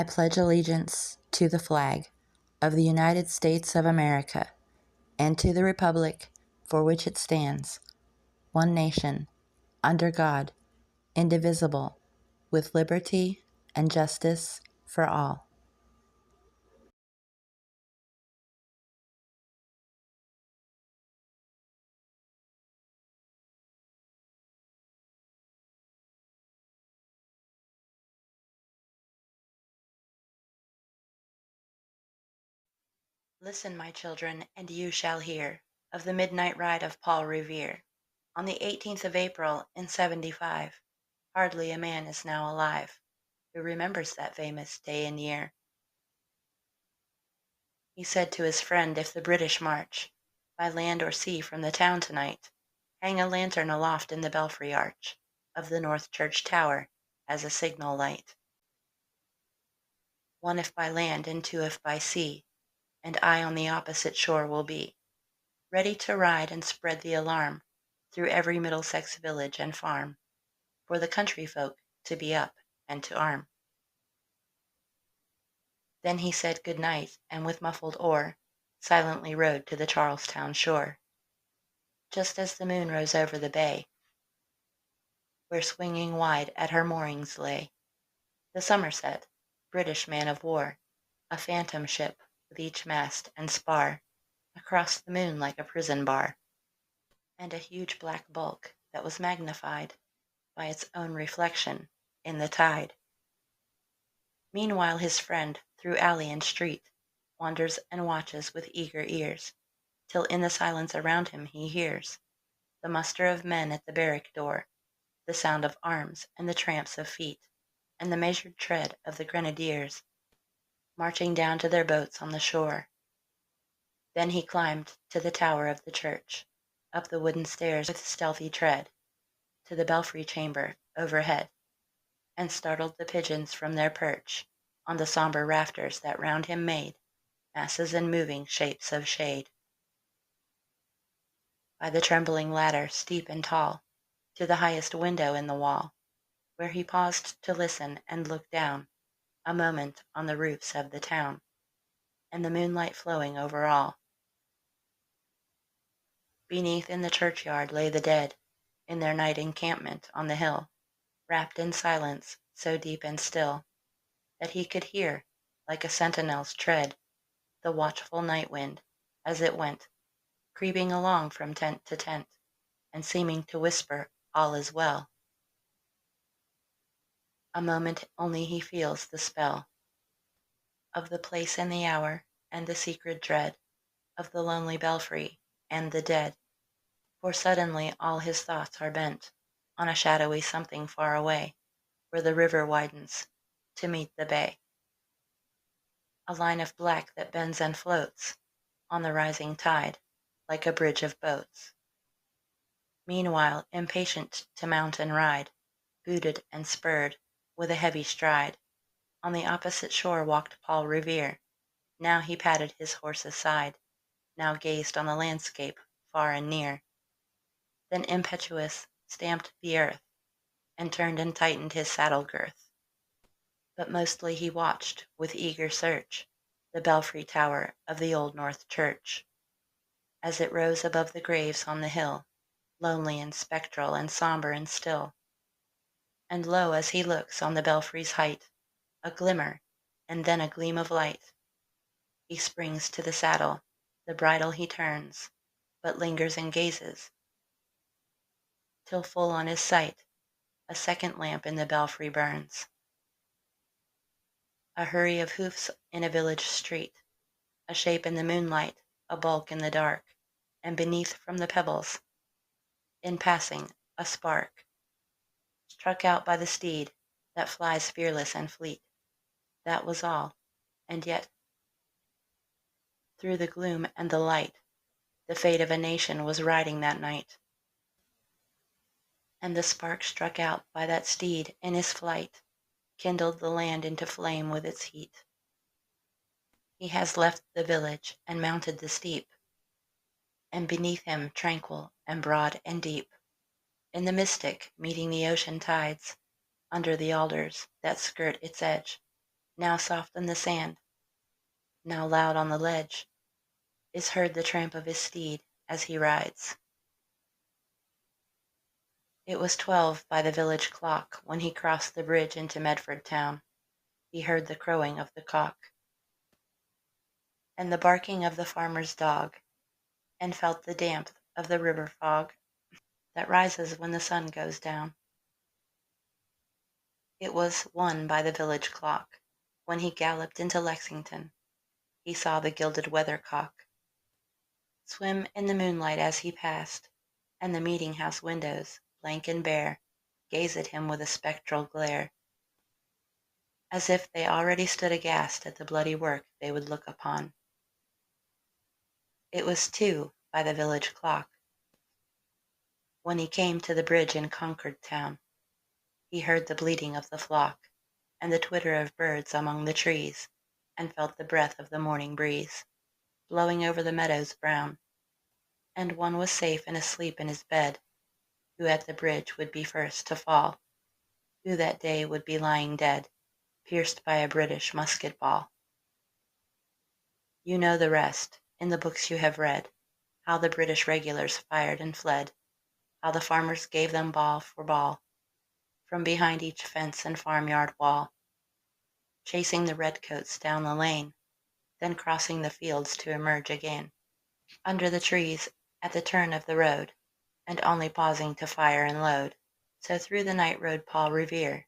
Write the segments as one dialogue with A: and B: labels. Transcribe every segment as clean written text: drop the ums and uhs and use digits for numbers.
A: pledge allegiance to the flag of the United States of America and to the republic for which it stands, one nation, under God, indivisible, with liberty and justice for all. Listen, my children, and you shall hear of the midnight ride of Paul Revere. On the 18th of April in '75, hardly a man is now alive who remembers that famous day and year. He said to his friend, if the British march by land or sea from the town tonight, hang a lantern aloft in the belfry arch of the North Church tower as a signal light. One if by land and two if by sea, and I on the opposite shore will be, ready to ride and spread the alarm through every Middlesex village and farm, for the country folk to be up and to arm. Then he said good night, and with muffled oar silently rowed to the Charlestown shore. Just as the moon rose over the bay, where swinging wide at her moorings lay the Somerset, British man of war, a phantom ship with each mast and spar across the moon like a prison bar, and a huge black bulk that was magnified by its own reflection in the tide. Meanwhile his friend through alley and street wanders and watches with eager ears, till in the silence around him he hears the muster of men at the barrack door, the sound of arms and the tramps of feet, and the measured tread of the grenadiers marching down to their boats on the shore. Then he climbed to the tower of the church, up the wooden stairs with stealthy tread, to the belfry chamber overhead, and startled the pigeons from their perch on the sombre rafters that round him made masses and moving shapes of shade. By the trembling ladder, steep and tall, to the highest window in the wall, where he paused to listen and look down a moment on the roofs of the town, and the moonlight flowing over all. Beneath in the churchyard lay the dead, in their night encampment on the hill, wrapped in silence so deep and still, that he could hear, like a sentinel's tread, the watchful night wind, as it went, creeping along from tent to tent, and seeming to whisper, all is well. A moment only he feels the spell of the place and the hour, and the secret dread of the lonely belfry and the dead, for suddenly all his thoughts are bent on a shadowy something far away, where the river widens to meet the bay, a line of black that bends and floats on the rising tide like a bridge of boats. Meanwhile, impatient to mount and ride, booted and spurred with a heavy stride, on the opposite shore walked Paul Revere. Now he patted his horse's side, now gazed on the landscape far and near, then impetuous stamped the earth, and turned and tightened his saddle girth. But mostly he watched, with eager search, the belfry tower of the old North Church, as it rose above the graves on the hill, lonely and spectral and sombre and still. And lo, as he looks on the belfry's height, a glimmer, and then a gleam of light. He springs to the saddle, the bridle he turns, but lingers and gazes, till full on his sight a second lamp in the belfry burns. A hurry of hoofs in a village street, a shape in the moonlight, a bulk in the dark, and beneath from the pebbles, in passing, a spark, struck out by the steed that flies fearless and fleet. That was all, and yet, through the gloom and the light, the fate of a nation was riding that night. And the spark struck out by that steed in his flight kindled the land into flame with its heat. He has left the village and mounted the steep, and beneath him tranquil and broad and deep, in the mystic meeting the ocean tides, under the alders that skirt its edge, now soft on the sand, now loud on the ledge, is heard the tramp of his steed as he rides. It was 12 by the village clock when he crossed the bridge into Medford town. He heard the crowing of the cock and the barking of the farmer's dog, and felt the damp of the river fog that rises when the sun goes down. It was 1 by the village clock when he galloped into Lexington. He saw the gilded weathercock swim in the moonlight as he passed, and the meeting-house windows, blank and bare, gaze at him with a spectral glare, as if they already stood aghast at the bloody work they would look upon. It was 2 by the village clock when he came to the bridge in Concord town. He heard the bleating of the flock and the twitter of birds among the trees, and felt the breath of the morning breeze blowing over the meadows brown. And one was safe and asleep in his bed, who at the bridge would be first to fall, who that day would be lying dead, pierced by a British musket ball. You know the rest, in the books you have read, how the British regulars fired and fled, how the farmers gave them ball for ball, from behind each fence and farmyard wall, chasing the redcoats down the lane, then crossing the fields to emerge again, under the trees at the turn of the road, and only pausing to fire and load. So through the night rode Paul Revere,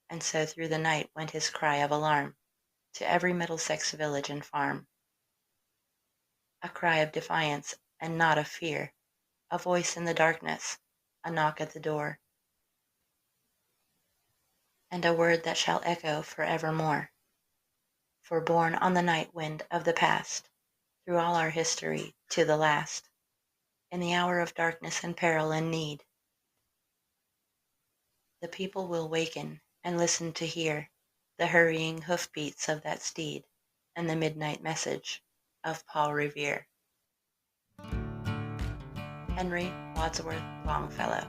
A: and so through the night went his cry of alarm to every Middlesex village and farm. A cry of defiance and not of fear, a voice in the darkness, a knock at the door, and a word that shall echo for evermore. For borne on the night wind of the past, through all our history to the last, in the hour of darkness and peril and need, the people will waken and listen to hear the hurrying hoofbeats of that steed and the midnight message of Paul Revere. Henry Wadsworth Longfellow.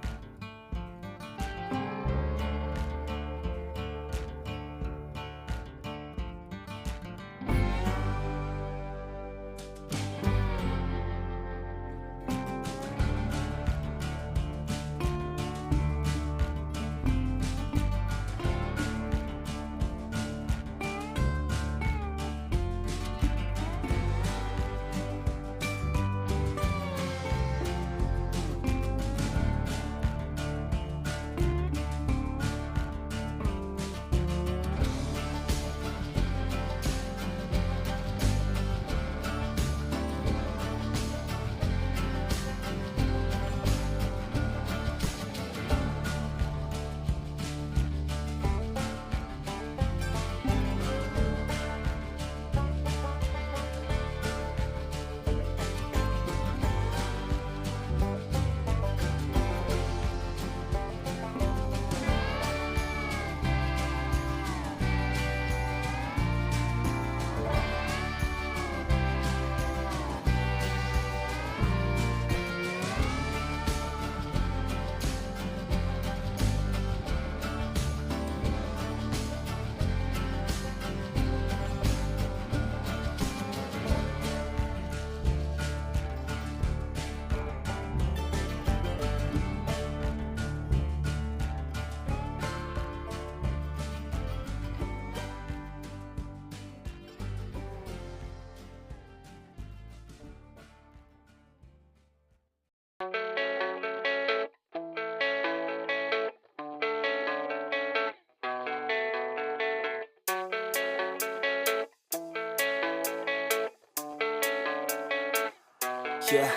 B: Yeah,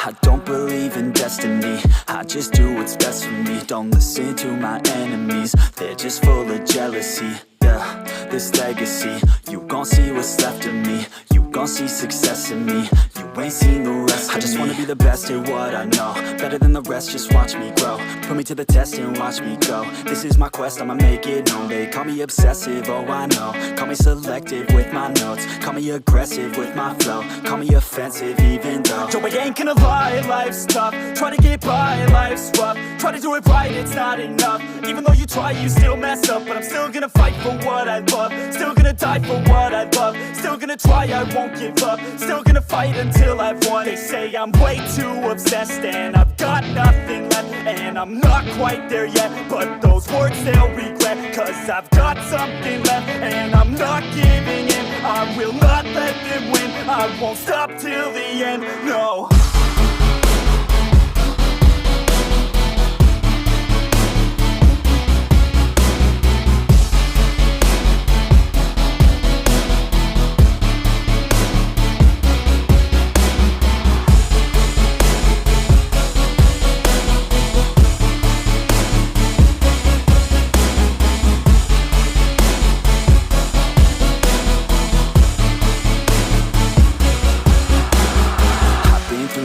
B: I don't believe in destiny, I just do what's best for me. Don't listen to my enemies, they're just full of jealousy. Yeah, this legacy, you gon' see what's left of me. You gon' see success in me, you ain't seen the rest of me. I just wanna be the best at what I know, better than the rest, just watch me grow. Put me to the test and watch me go. This is my quest, I'ma make it known. They call me obsessive, oh I know. Call me selective with my notes. Call me aggressive with my flow. Call me offensive even though Joe, I ain't gonna lie, life's tough. Try to get by, life's rough. Try to do it right, it's not enough. Even though you try, you still mess up. But I'm still gonna fight for what I love. Still gonna die for what I love. Still gonna try, I won't give up. Still gonna fight until I've won. They say I'm way too obsessed and I've got nothing left. And I'm not quite there yet, but those words they'll regret. Cause I've got something left and I'm not giving in. I will not let them win. I won't stop till the end, no.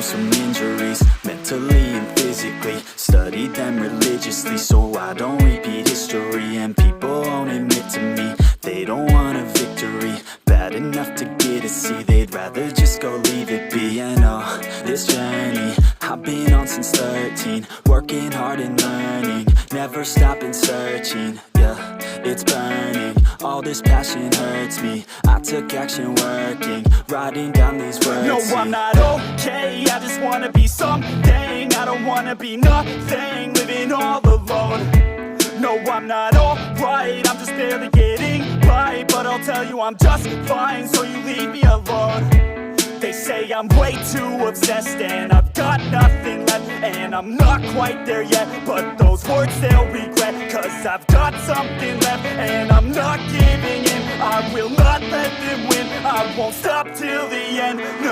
B: Some injuries, mentally and physically. Studied them religiously so I don't repeat history. And people won't admit to me they don't want a victory bad enough to get a C. They'd rather just go leave it be. And oh, this journey I've been on since 13. Working hard and learning, never stopping searching. Yeah, it's burning, all this passion hurts me. I took action working, writing down these words. No, I'm not okay, I just wanna be something. I don't wanna be nothing, living all alone. No, I'm not alright, I'm just barely getting by. But I'll tell you I'm just fine, so you leave me alone. They say I'm way too obsessed and I've got nothing left. And I'm not quite there yet, but those words they'll regret. Cause I've got something left and I'm not giving in. I will not let them win. I won't stop till the end, no.